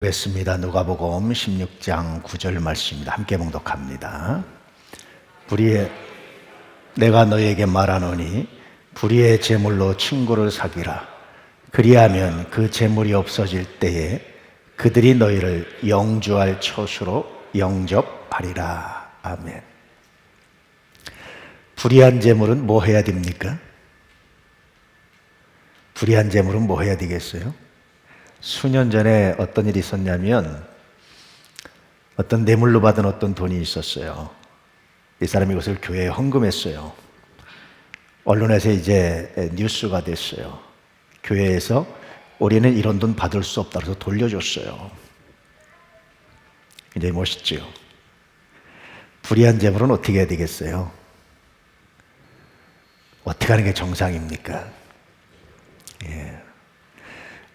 보겠습니다. 누가복음 16장 9절 말씀입니다. 함께 봉독합니다. 내가 너에게 말하노니 불의의 제물로 친구를 사귀라. 그리하면 그 제물이 없어질 때에 그들이 너희를 영주할 처수로 영접하리라. 아멘. 불의한 제물은 뭐 해야 됩니까? 불의한 제물은 뭐 해야 되겠어요? 수년 전에 어떤 일이 있었냐면 어떤 뇌물로 받은 어떤 돈이 있었어요. 이 사람이 이것을 교회에 헌금했어요. 언론에서 이제 뉴스가 됐어요. 교회에서 우리는 이런 돈 받을 수 없다 그래서 돌려줬어요. 굉장히 멋있죠. 불의한 재물은 어떻게 해야 되겠어요? 어떻게 하는 게 정상입니까? 예.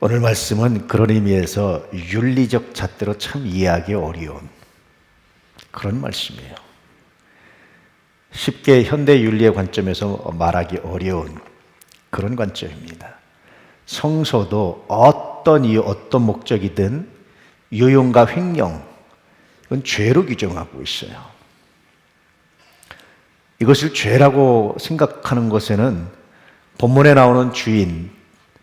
오늘 말씀은 그런 의미에서 윤리적 잣대로 참 이해하기 어려운 그런 말씀이에요. 쉽게 현대 윤리의 관점에서 말하기 어려운 그런 관점입니다. 성소도 어떤 이유, 어떤 목적이든 유용과 횡령, 이건 죄로 규정하고 있어요. 이것을 죄라고 생각하는 것에는 본문에 나오는 주인,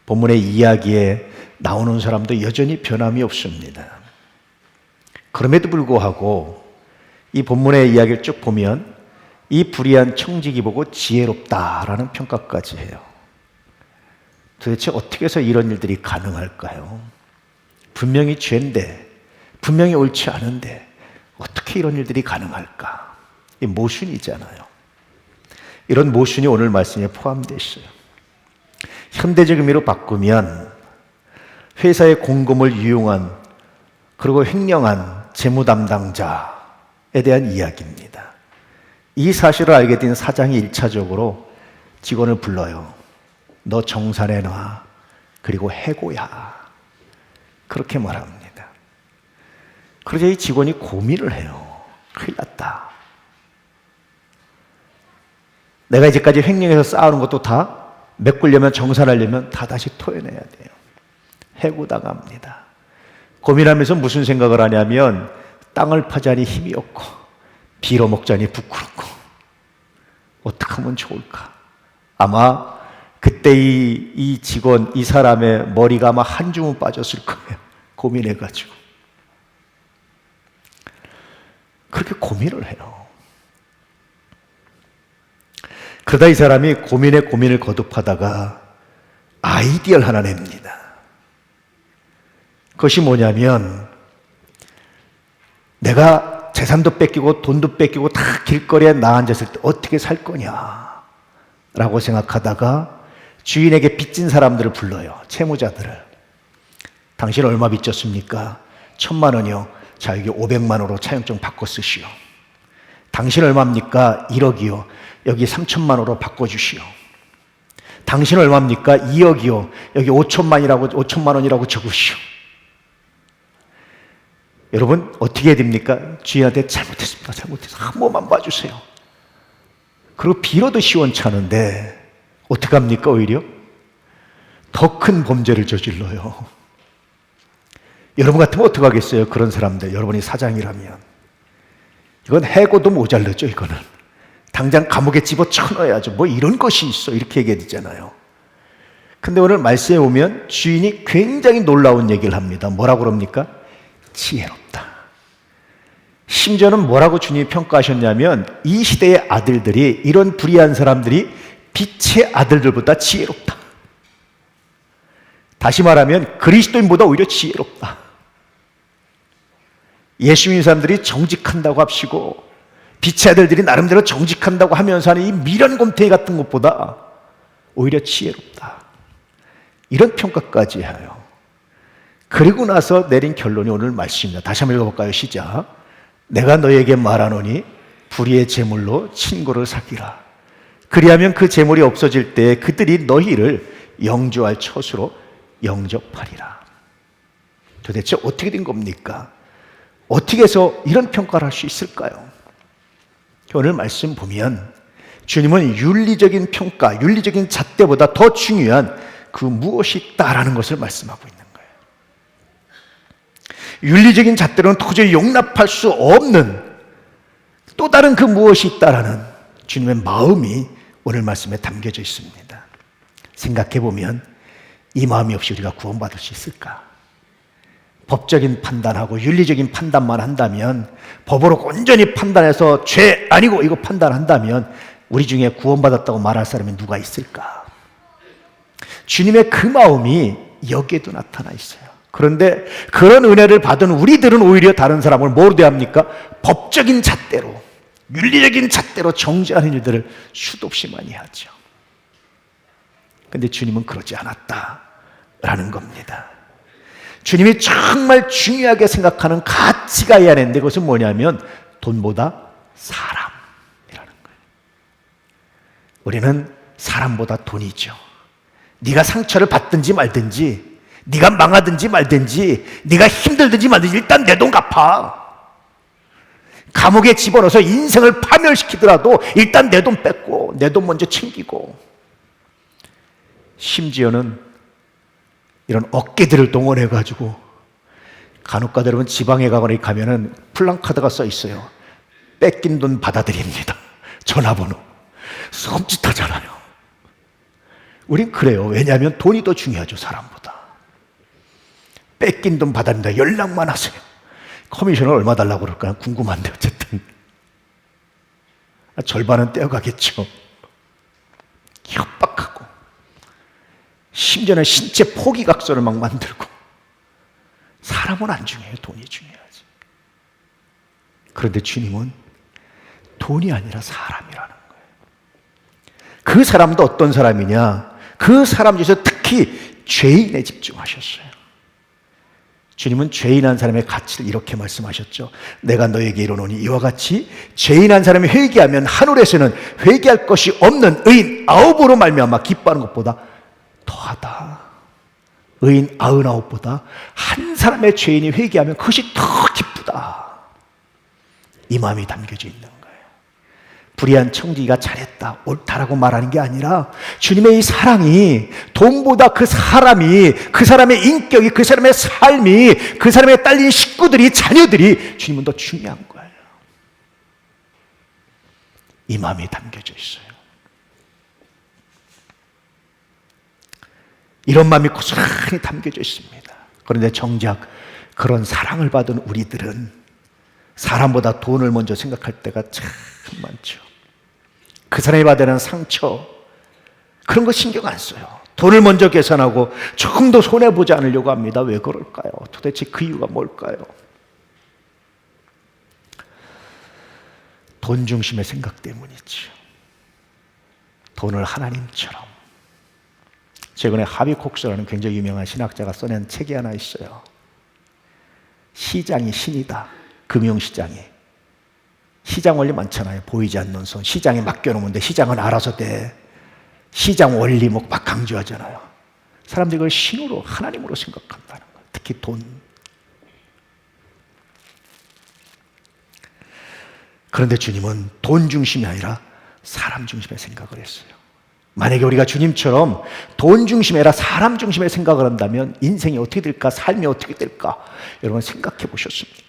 본문의 이야기에 나오는 사람도 여전히 변함이 없습니다. 그럼에도 불구하고 이 본문의 이야기를 쭉 보면 이 불의한 청지기 보고 지혜롭다라는 평가까지 해요. 도대체 어떻게 해서 이런 일들이 가능할까요? 분명히 죄인데, 분명히 옳지 않은데 어떻게 이런 일들이 가능할까? 이 모순이잖아요. 이런 모순이 오늘 말씀에 포함되어 있어요. 현대적 의미로 바꾸면 회사의 공금을 유용한 그리고 횡령한 재무 담당자에 대한 이야기입니다. 이 사실을 알게 된 사장이 1차적으로 직원을 불러요. 너 정산해놔. 그리고 해고야. 그렇게 말합니다. 그러자 이 직원이 고민을 해요. 큰일 났다. 내가 이제까지 횡령해서 쌓아놓은 것도 다 메꾸려면, 정산하려면 다 다시 토해내야 돼요. 해고당합니다. 고민하면서 무슨 생각을 하냐면 땅을 파자니 힘이 없고 빌어먹자니 부끄럽고 어떻게 하면 좋을까? 아마 그때 이 직원, 이 사람의 머리가 아마 한 주문 빠졌을 거예요. 고민해가지고. 그렇게 고민을 해요. 그러다 이 사람이 고민에 고민을 거듭하다가 아이디어를 하나 냅니다. 그것이 뭐냐면 내가 재산도 뺏기고 돈도 뺏기고 다 길거리에 나앉았을 때 어떻게 살 거냐라고 생각하다가 주인에게 빚진 사람들을 불러요. 채무자들을. 당신 얼마 빚졌습니까? 1,000만 원이요. 자, 여기 500만 원으로 차용증 바꿔 쓰시오. 당신 얼마입니까? 1억이요. 여기 3천만 원으로 바꿔주시오. 당신 얼마입니까? 2억이요. 여기 5천만 원이라고 적으시오. 여러분 어떻게 해야 됩니까? 주인한테 잘못했습니다. 한 번만 봐주세요. 그리고 빌어도 시원찮은데 어떻게 합니까? 오히려 더 큰 범죄를 저질러요. 여러분 같으면 어떻게 하겠어요? 그런 사람들, 여러분이 사장이라면 이건 해고도 모자르죠. 이거는 당장 감옥에 집어쳐넣어야죠. 뭐 이런 것이 있어, 이렇게 얘기해야 되잖아요. 근데 오늘 말씀에 보면 주인이 굉장히 놀라운 얘기를 합니다. 뭐라고 그럽니까? 지혜롭다. 심지어는 뭐라고 주님이 평가하셨냐면 이 시대의 아들들이, 이런 불의한 사람들이 빛의 아들들보다 지혜롭다. 다시 말하면 그리스도인보다 오히려 지혜롭다. 예수 믿는 사람들이 정직한다고 합시고 빛의 아들들이 나름대로 정직한다고 하면서 하는 이 미련곰탱이 같은 것보다 오히려 지혜롭다. 이런 평가까지 해요. 그리고 나서 내린 결론이 오늘 말씀입니다. 다시 한번 읽어볼까요? 시작. 내가 너에게 말하노니 불의의 제물로 친구를 사귀라. 그리하면 그 제물이 없어질 때 그들이 너희를 영주할 처수로 영접하리라. 도대체 어떻게 된 겁니까? 어떻게 해서 이런 평가를 할 수 있을까요? 오늘 말씀 보면 주님은 윤리적인 평가, 윤리적인 잣대보다 더 중요한 그 무엇이 있다라는 것을 말씀하고 있는 거예요. 윤리적인 잣대로는 도저히 용납할 수 없는 또 다른 그 무엇이 있다라는 주님의 마음이 오늘 말씀에 담겨져 있습니다. 생각해보면 이 마음이 없이 우리가 구원받을 수 있을까? 법적인 판단하고 윤리적인 판단만 한다면, 법으로 온전히 판단해서 죄 아니고 이거 판단한다면 우리 중에 구원받았다고 말할 사람이 누가 있을까? 주님의 그 마음이 여기에도 나타나 있어요. 그런데 그런 은혜를 받은 우리들은 오히려 다른 사람을 뭐로 대합니까? 법적인 잣대로, 윤리적인 잣대로 정죄하는 일들을 수도 없이 많이 하죠. 그런데 주님은 그러지 않았다라는 겁니다. 주님이 정말 중요하게 생각하는 가치가 이 안에 있는데, 그것은 뭐냐면 돈보다 사람이라는 거예요. 우리는 사람보다 돈이죠. 네가 상처를 받든지 말든지, 네가 망하든지 말든지, 네가 힘들든지 말든지 일단 내 돈 갚아. 감옥에 집어넣어서 인생을 파멸시키더라도 일단 내 돈 뺏고 내 돈 먼저 챙기고, 심지어는 이런 어깨들을 동원해가지고 간혹가다 여러분 지방에 가면은 플랜카드가 써 있어요. 뺏긴 돈 받아드립니다. 전화번호. 섬찟하잖아요. 우린 그래요. 왜냐하면 돈이 더 중요하죠, 사람보다. 뺏긴 돈 받아드립니다. 연락만 하세요. 커미션을 얼마 달라고 그럴까요? 궁금한데 어쨌든 절반은 떼어가겠죠. 협박하고 심지어는 신체 포기각서를 막 만들고. 사람은 안 중요해요. 돈이 중요하지. 그런데 주님은 돈이 아니라 사람이라는 거예요. 그 사람도 어떤 사람이냐? 그 사람 중에서 특히 죄인에 집중하셨어요. 주님은 죄인한 사람의 가치를 이렇게 말씀하셨죠. 내가 너에게 이르노니 이와 같이 죄인한 사람이 회개하면 하늘에서는 회개할 것이 없는 의인 9으로 말미암아 기뻐하는 것보다 더하다. 의인 99보다 한 사람의 죄인이 회개하면 그것이 더 기쁘다. 이 마음이 담겨져 있는 거예요. 불의한 청지기가 잘했다, 옳다라고 말하는 게 아니라 주님의 이 사랑이 돈보다 그 사람이, 그 사람의 인격이, 그 사람의 삶이, 그 사람의 딸린 식구들이, 자녀들이 주님은 더 중요한 거예요. 이 마음이 담겨져 있어요. 이런 마음이 고스란히 담겨져 있습니다. 그런데 정작 그런 사랑을 받은 우리들은 사람보다 돈을 먼저 생각할 때가 참 많죠. 그 사람이 받는 상처, 그런 거 신경 안 써요. 돈을 먼저 계산하고 조금 더 손해보지 않으려고 합니다. 왜 그럴까요? 도대체 그 이유가 뭘까요? 돈 중심의 생각 때문이죠. 돈을 하나님처럼. 최근에 하비콕스라는 굉장히 유명한 신학자가 써낸 책이 하나 있어요. 시장이 신이다. 금융시장이. 시장 원리 많잖아요. 보이지 않는 손. 시장에 맡겨놓으면 돼. 시장은 알아서 돼. 시장 원리 막 강조하잖아요. 사람들이 그걸 신으로, 하나님으로 생각한다는 거예요. 특히 돈. 그런데 주님은 돈 중심이 아니라 사람 중심의 생각을 했어요. 만약에 우리가 주님처럼 돈 중심이 아니라 사람 중심의 생각을 한다면 인생이 어떻게 될까? 삶이 어떻게 될까? 여러분 생각해 보셨습니까?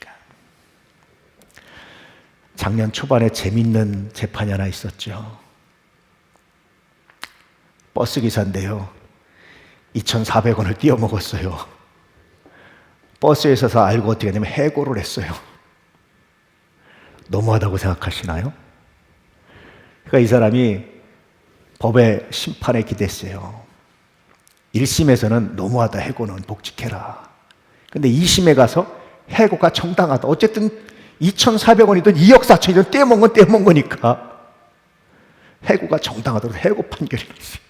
작년 초반에 재밌는 재판이 하나 있었죠. 버스 기사인데요. 2,400원을 띄어먹었어요. 버스에 있어서 알고 어떻게 하냐면 해고를 했어요. 너무하다고 생각하시나요? 그러니까 이 사람이 법의 심판에 기댔어요. 1심에서는 너무하다, 해고는 복직해라. 근데 2심에 가서 해고가 정당하다. 어쨌든 2,400원이든 2억 4천이든 떼어먹은 건 떼어먹은 거니까 해고가 정당하다고 해고 판결이 있어요.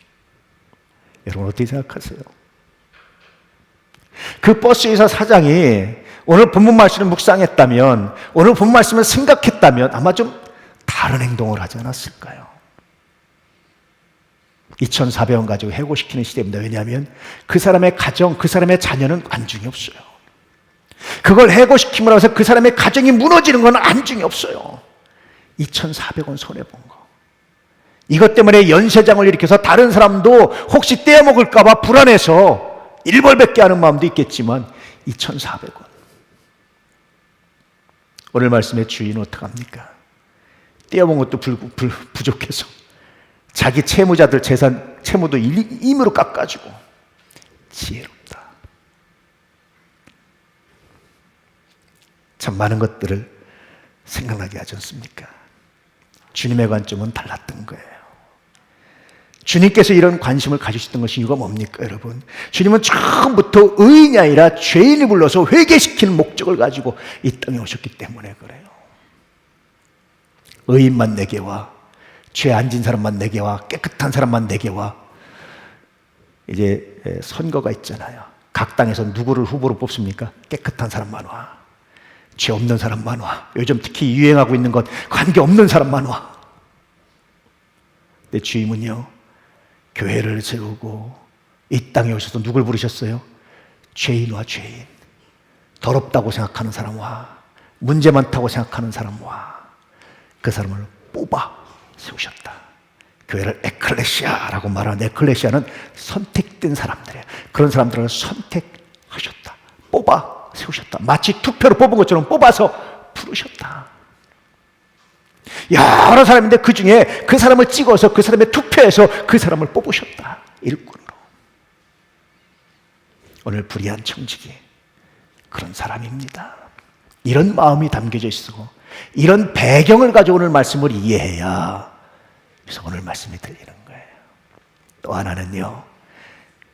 여러분 어떻게 생각하세요? 그 버스회사 사장이 오늘 본문 말씀을 묵상했다면, 오늘 본문 말씀을 생각했다면 아마 좀 다른 행동을 하지 않았을까요? 2,400원 가지고 해고시키는 시대입니다. 왜냐하면 그 사람의 가정, 그 사람의 자녀는 안중이 없어요. 그걸 해고시킴으로 해서 그 사람의 가정이 무너지는 건 안중이 없어요. 2,400원 손해본 거. 이것 때문에 연쇄장을 일으켜서 다른 사람도 혹시 떼어먹을까 봐 불안해서 일벌백계 하는 마음도 있겠지만 2,400원. 오늘 말씀의 주인은 어떡합니까? 떼어본 것도 부족해서 자기 채무자들 재산, 채무도 임으로 깎아주고 지혜롭다. 참 많은 것들을 생각나게 하지 않습니까? 주님의 관점은 달랐던 거예요. 주님께서 이런 관심을 가지셨던 것이 이유가 뭡니까, 여러분? 주님은 처음부터 의인이 아니라 죄인을 불러서 회개시키는 목적을 가지고 이 땅에 오셨기 때문에 그래요. 의인만 내게 와, 죄 안 진 사람만 내게 와, 깨끗한 사람만 내게 와. 이제 선거가 있잖아요. 각 당에서 누구를 후보로 뽑습니까? 깨끗한 사람만 와, 죄 없는 사람만 와. 요즘 특히 유행하고 있는 것 관계 없는 사람만 와. 내 주임은요, 교회를 세우고 이 땅에 오셔서 누굴 부르셨어요? 죄인 와, 죄인. 더럽다고 생각하는 사람 와, 문제 많다고 생각하는 사람 와. 그 사람을 뽑아 세우셨다. 교회를 에클레시아라고 말하는, 에클레시아는 선택된 사람들이에요. 그런 사람들을 선택하셨다. 뽑아 세우셨다. 마치 투표로 뽑은 것처럼 뽑아서 부르셨다. 여러 사람인데 그 중에 그 사람을 찍어서 그 사람의 투표해서 그 사람을 뽑으셨다. 일꾼으로. 오늘 불의한 청직이 그런 사람입니다. 이런 마음이 담겨져 있고 이런 배경을 가지고 오늘 말씀을 이해해야 그래서 오늘 말씀이 들리는 거예요. 또 하나는요,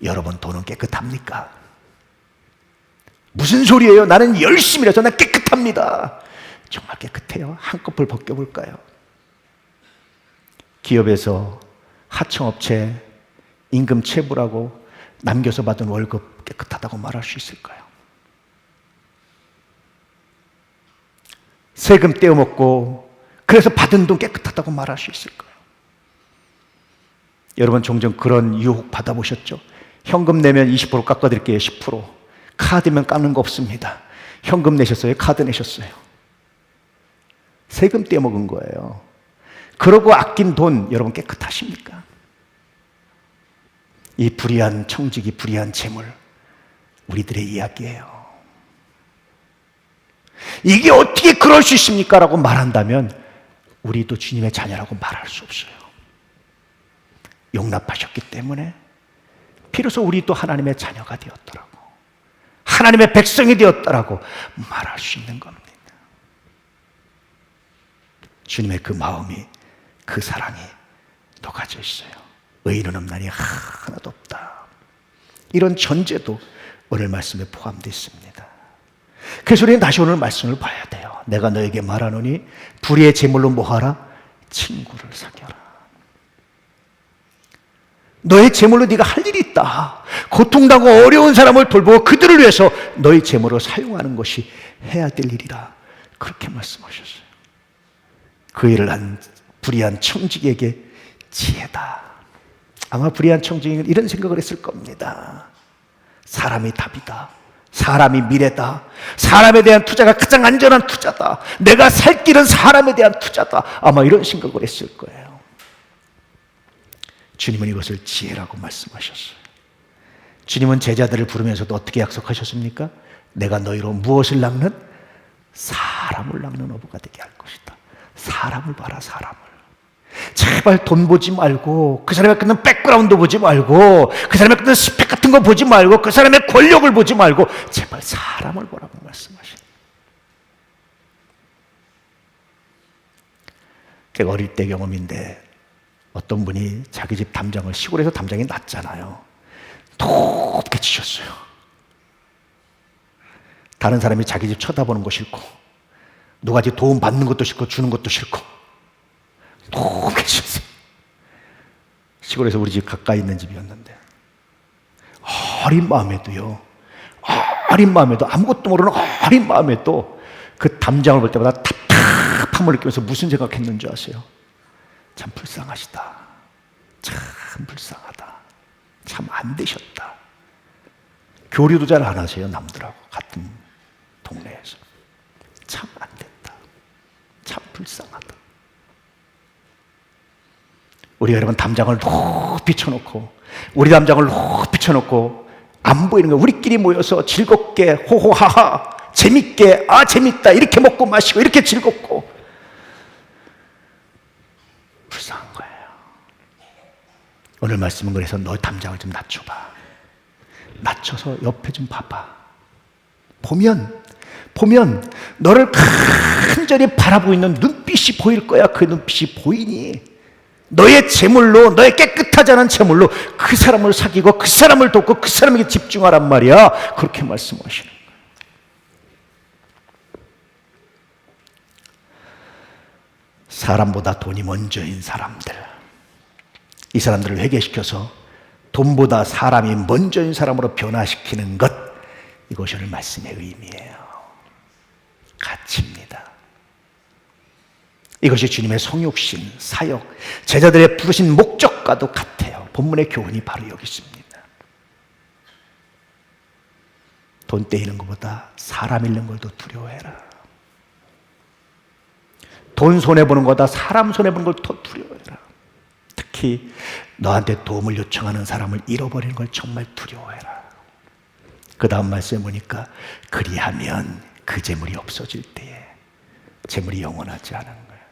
여러분 돈은 깨끗합니까? 무슨 소리예요? 나는 열심히 해서 난 깨끗합니다. 정말 깨끗해요? 한꺼풀 벗겨볼까요? 기업에서 하청업체 임금 체불하고 남겨서 받은 월급 깨끗하다고 말할 수 있을까요? 세금 떼어먹고 그래서 받은 돈 깨끗하다고 말할 수 있을까요? 여러분 종종 그런 유혹 받아보셨죠? 현금 내면 20% 깎아드릴게요. 10%. 카드면 깎는 거 없습니다. 현금 내셨어요? 카드 내셨어요? 세금 떼어먹은 거예요. 그러고 아낀 돈 여러분 깨끗하십니까? 이 불의한 청직이 불의한 재물 우리들의 이야기예요. 이게 어떻게 그럴 수 있습니까? 라고 말한다면 우리도 주님의 자녀라고 말할 수 없어요. 용납하셨기 때문에 비로소 우리도 하나님의 자녀가 되었더라고, 하나님의 백성이 되었더라고 말할 수 있는 겁니다. 주님의 그 마음이, 그 사랑이 녹아져 있어요. 의인은 없나니 하나도 없다. 이런 전제도 오늘 말씀에 포함되어 있습니다. 그래서 우리는 다시 오늘 말씀을 봐야 돼요. 내가 너에게 말하노니 불의의 제물로 뭐하라? 친구를 사귀어라. 너의 제물로 네가 할 일이 있다. 고통당하고 어려운 사람을 돌보고 그들을 위해서 너의 제물을 사용하는 것이 해야 될 일이라. 그렇게 말씀하셨어요. 그 일을 한 불의한 청직에게 지혜다. 아마 불의한 청직은 이런 생각을 했을 겁니다. 사람이 답이다. 사람이 미래다. 사람에 대한 투자가 가장 안전한 투자다. 내가 살 길은 사람에 대한 투자다. 아마 이런 생각을 했을 거예요. 주님은 이것을 지혜라고 말씀하셨어요. 주님은 제자들을 부르면서도 어떻게 약속하셨습니까? 내가 너희로 무엇을 낚는? 사람을 낚는 어부가 되게 할 것이다. 사람을 봐라, 사람을. 제발 돈 보지 말고, 그 사람의 끊는 백그라운드 보지 말고, 그 사람의 끊는 스펙 같은 거 보지 말고, 그 사람의 권력을 보지 말고 제발 사람을 보라고 말씀하시는. 제가 어릴 때 경험인데 어떤 분이 자기 집 담장을, 시골에서 담장이 낮잖아요, 높게 치셨어요. 다른 사람이 자기 집 쳐다보는 거 싫고, 누가 집 도움 받는 것도 싫고 주는 것도 싫고 높게 치셨어요. 시골에서 우리 집 가까이 있는 집이었는데 어린 마음에도요, 어린 마음에도, 아무것도 모르는 어린 마음에도 그 담장을 볼 때마다 답답함을 느끼면서 무슨 생각했는지 아세요? 참 불쌍하시다. 참 불쌍하다. 참 안 되셨다. 교류도 잘 안 하세요, 남들하고 같은 동네에서. 참 안 됐다. 참 불쌍하다. 우리 여러분 담장을 높이 쳐놓고, 우리 담장을 높이 쳐놓고 안 보이는 거예요. 우리끼리 모여서 즐겁게 호호하하 재밌게, 아 재밌다, 이렇게 먹고 마시고 이렇게 즐겁고. 불쌍한 거예요. 오늘 말씀은 그래서 너 담장을 좀 낮춰봐. 낮춰서 옆에 좀 봐봐. 보면 너를 간절히 바라보고 있는 눈빛이 보일 거야. 그 눈빛이 보이니 너의 재물로, 너의 깨끗하지 않은 재물로 그 사람을 사귀고 그 사람을 돕고 그 사람에게 집중하란 말이야. 그렇게 말씀하시는 거예요. 사람보다 돈이 먼저인 사람들, 이 사람들을 회개시켜서 돈보다 사람이 먼저인 사람으로 변화시키는 것, 이것이 오늘 말씀의 의미예요. 가치입니다. 이것이 주님의 성육신, 사역, 제자들의 부르신 목적과도 같아요. 본문의 교훈이 바로 여기 있습니다. 돈 떼이는 것보다 사람 잃는 걸 더 두려워해라. 돈 손해보는 것보다 사람 손해보는 걸 더 두려워해라. 특히 너한테 도움을 요청하는 사람을 잃어버리는 걸 정말 두려워해라. 그 다음 말씀에 보니까 그리하면 그 재물이 없어질 때에, 재물이 영원하지 않은 거예요.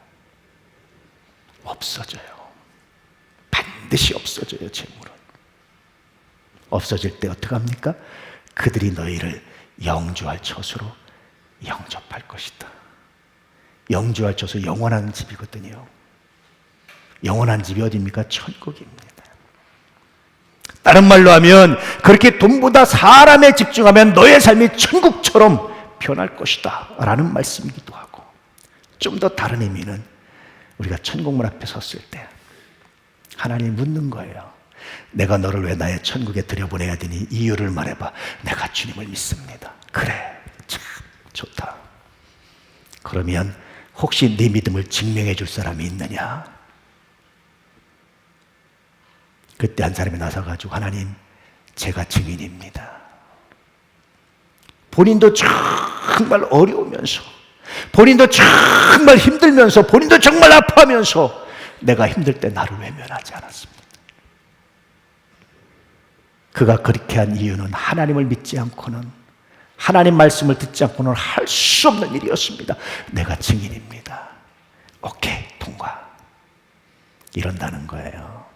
없어져요. 반드시 없어져요. 재물은 없어질 때 어떻게 합니까? 그들이 너희를 영주할 처소로 영접할 것이다. 영주할 처소, 영원한 집이거든요. 영원한 집이 어디입니까? 천국입니다. 다른 말로 하면 그렇게 돈보다 사람에 집중하면 너의 삶이 천국처럼 변할 것이다 라는 말씀이기도 하고, 좀 더 다른 의미는 우리가 천국문 앞에 섰을 때 하나님이 묻는 거예요. 내가 너를 왜 나의 천국에 들여보내야 되니? 이유를 말해봐. 내가 주님을 믿습니다. 그래, 참 좋다. 그러면 혹시 네 믿음을 증명해 줄 사람이 있느냐? 그때 한 사람이 나서가지고, 하나님, 제가 증인입니다. 본인도 정말 어려우면서, 본인도 정말 힘들면서, 본인도 정말 아파하면서 내가 힘들 때 나를 외면하지 않았습니다. 그가 그렇게 한 이유는 하나님을 믿지 않고는, 하나님 말씀을 듣지 않고는 할 수 없는 일이었습니다. 내가 증인입니다. 오케이, 통과. 이런다는 거예요.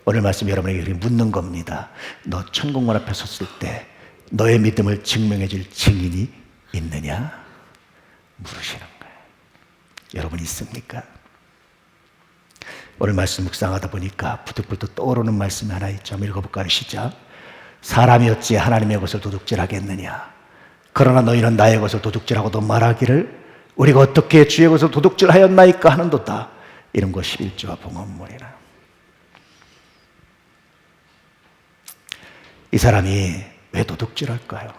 오늘 말씀 여러분에게 이렇게 묻는 겁니다. 너 천국문 앞에 섰을 때 너의 믿음을 증명해 줄 증인이 있느냐? 물으시는 거예요. 여러분 있습니까? 오늘 말씀 묵상하다 보니까 부득부득 떠오르는 말씀이 하나 있죠. 한번 읽어볼까요? 시작. 사람이 어찌 하나님의 것을 도둑질하겠느냐? 그러나 너희는 나의 것을 도둑질하고도 말하기를 우리가 어떻게 주의 것을 도둑질하였나이까 하는도다. 이런 거 11조와 봉헌문이라. 이 사람이 왜 도둑질할까요?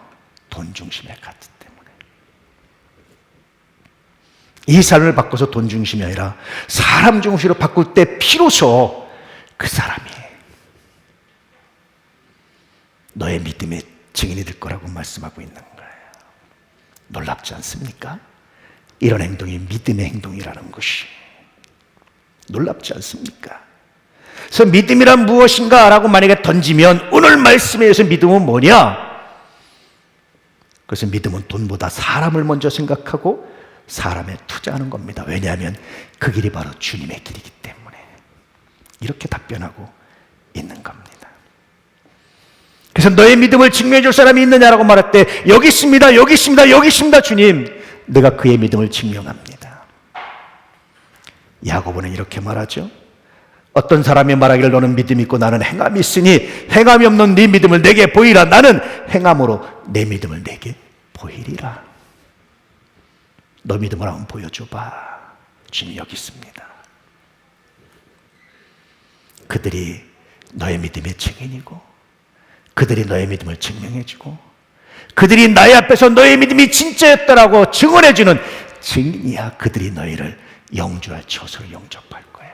돈 중심에 갔기 때문에. 이 삶을 바꿔서 돈 중심이 아니라 사람 중심으로 바꿀 때 비로소 그 사람이 너의 믿음의 증인이 될 거라고 말씀하고 있는 거예요. 놀랍지 않습니까? 이런 행동이 믿음의 행동이라는 것이 놀랍지 않습니까? 그래서 믿음이란 무엇인가? 라고 만약에 던지면 오늘 말씀에 의해서 믿음은 뭐냐? 그래서 믿음은 돈보다 사람을 먼저 생각하고 사람에 투자하는 겁니다. 왜냐하면 그 길이 바로 주님의 길이기 때문에. 이렇게 답변하고 있는 겁니다. 그래서 너의 믿음을 증명해 줄 사람이 있느냐라고 말할 때 여기 있습니다, 여기 있습니다, 여기 있습니다. 주님, 내가 그의 믿음을 증명합니다. 야고보는 이렇게 말하죠. 어떤 사람이 말하기를 너는 믿음이 있고 나는 행함이 있으니 행함이 없는 네 믿음을 내게 보이라. 나는 행함으로 내 믿음을 내게 보이리라. 너 믿음을 한번 보여줘봐. 주님 여기 있습니다. 그들이 너의 믿음의 증인이고, 그들이 너의 믿음을 증명해주고, 그들이 나의 앞에서 너의 믿음이 진짜였다라고 증언해주는 증인이야. 그들이 너희를 영주할 처소로 영접할 거야.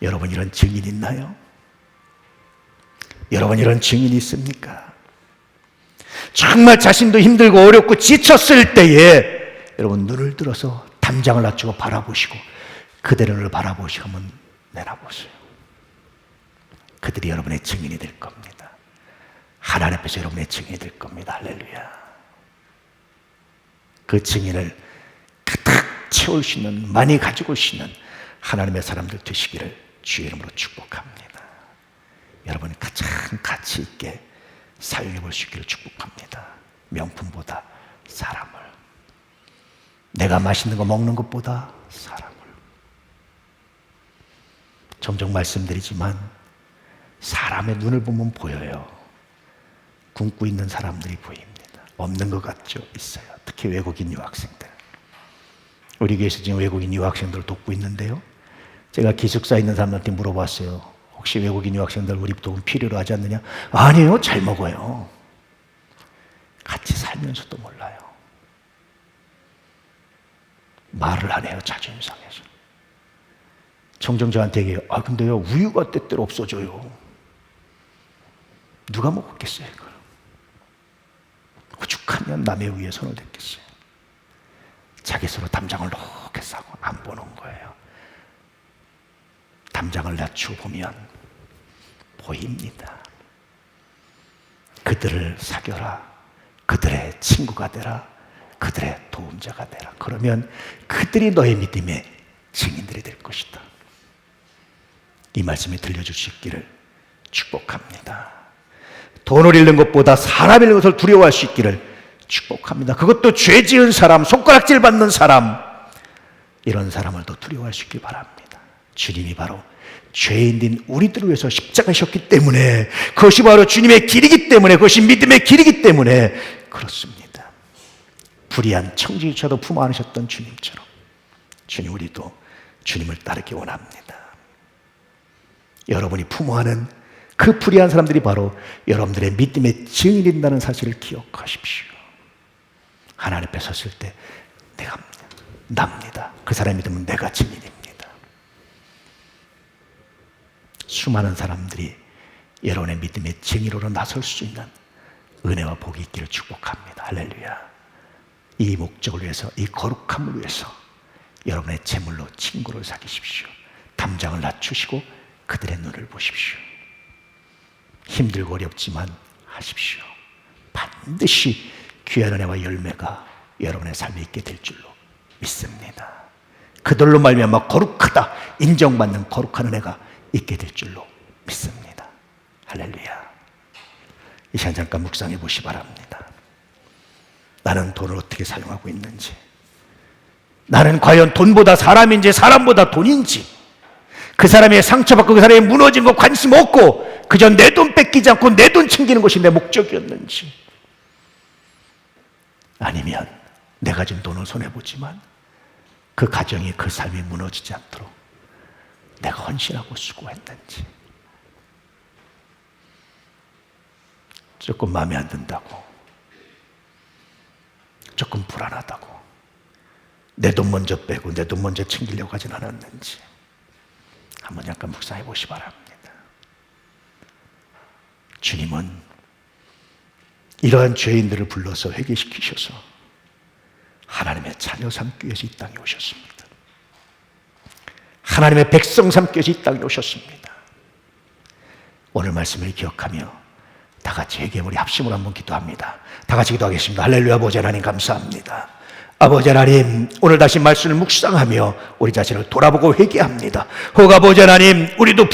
여러분 이런 증인 있나요? 여러분 이런 증인이 있습니까? 정말 자신도 힘들고 어렵고 지쳤을 때에 여러분 눈을 들어서 담장을 낮추고 바라보시고 그대를 바라보시고 한번 내놔보세요. 그들이 여러분의 증인이 될 겁니다. 하나님 앞에서 여러분의 증인이 될 겁니다. 할렐루야. 그 증인을 가득 채울 수 있는, 많이 가지고 올 수 있는 하나님의 사람들 되시기를 주의 이름으로 축복합니다. 여러분이 가장 가치 있게 사용해 볼 수 있기를 축복합니다. 명품보다 사람을, 내가 맛있는 거 먹는 것보다 사람을. 종종 말씀드리지만 사람의 눈을 보면 보여요. 굶고 있는 사람들이 보입니다. 없는 것 같죠? 있어요. 특히 외국인 유학생들. 우리 교회에서 지금 외국인 유학생들을 돕고 있는데요, 제가 기숙사에 있는 사람들한테 물어봤어요. 혹시 외국인 유학생들 우리 도움 필요로 하지 않느냐? 아니에요. 잘 먹어요. 같이 살면서도 몰라요. 말을 안 해요. 자존심 상해서. 종종 저한테 얘기해요. 근데요, 우유가 때때로 없어져요. 누가 먹었겠어요, 이걸? 오죽하면 남의 우유에 손을 댔겠어요. 자기 스스로 담장을 높게 싸고 안 보는 거예요. 담장을 낮추어 보면 보입니다. 그들을 사귀어라. 그들의 친구가 되라. 그들의 도움자가 되라. 그러면 그들이 너의 믿음의 증인들이 될 것이다. 이 말씀이 들려주시기를 축복합니다. 돈을 잃는 것보다 사람 잃는 것을 두려워할 수 있기를 축복합니다. 그것도 죄 지은 사람, 손가락질 받는 사람, 이런 사람을 더 두려워할 수 있길 바랍니다. 주님이 바로 죄인인 우리들을 위해서 십자가셨기 때문에, 그것이 바로 주님의 길이기 때문에, 그것이 믿음의 길이기 때문에 그렇습니다. 불의한 청지기조차도 품어 안으셨던 주님처럼 주님, 우리도 주님을 따르기 원합니다. 여러분이 품어하는 그 불의한 사람들이 바로 여러분들의 믿음의 증인이 된다는 사실을 기억하십시오. 하나님 앞에 섰을 때 내가 납니다. 그 사람의 믿음은 내가 증인입니다. 수많은 사람들이 여러분의 믿음의 증인으로 나설 수 있는 은혜와 복이 있기를 축복합니다. 할렐루야. 이 목적을 위해서, 이 거룩함을 위해서 여러분의 재물로 친구를 사귀십시오. 담장을 낮추시고 그들의 눈을 보십시오. 힘들고 어렵지만 하십시오. 반드시 귀한 은혜와 열매가 여러분의 삶에 있게 될 줄로 믿습니다. 그들로 말미암아 거룩하다 인정받는 거룩한 은혜가 있게 될 줄로 믿습니다. 할렐루야. 이 시간 잠깐 묵상해 보시 바랍니다. 나는 돈을 어떻게 사용하고 있는지, 나는 과연 돈보다 사람인지 사람보다 돈인지, 그 사람의 상처받고 그 사람이 무너진 거 관심 없고 그저 내 돈 뺏기지 않고 내 돈 챙기는 것이 내 목적이었는지, 아니면 내가 가진 돈을 손해보지만 그 가정이, 그 삶이 무너지지 않도록 내가 헌신하고 수고했는지. 조금 마음에 안 든다고, 조금 불안하다고 내 돈 먼저 빼고 내 돈 먼저 챙기려고 하진 않았는지 한번 잠깐 묵상해 보시 바랍니다. 주님은 이러한 죄인들을 불러서 회개시키셔서 하나님의 자녀 삼기 위해서 이 땅에 오셨습니다. 하나님의 백성 삼기 위해서 이 땅에 오셨습니다. 오늘 말씀을 기억하며 다 같이 회개의 합심으로 한번 기도합니다. 다 같이 기도하겠습니다. 할렐루야. 아버지 하나님 감사합니다. 아버지 하나님, 오늘 다시 말씀을 묵상하며 우리 자신을 돌아보고 회개합니다. 혹 아버지 하나님, 우리도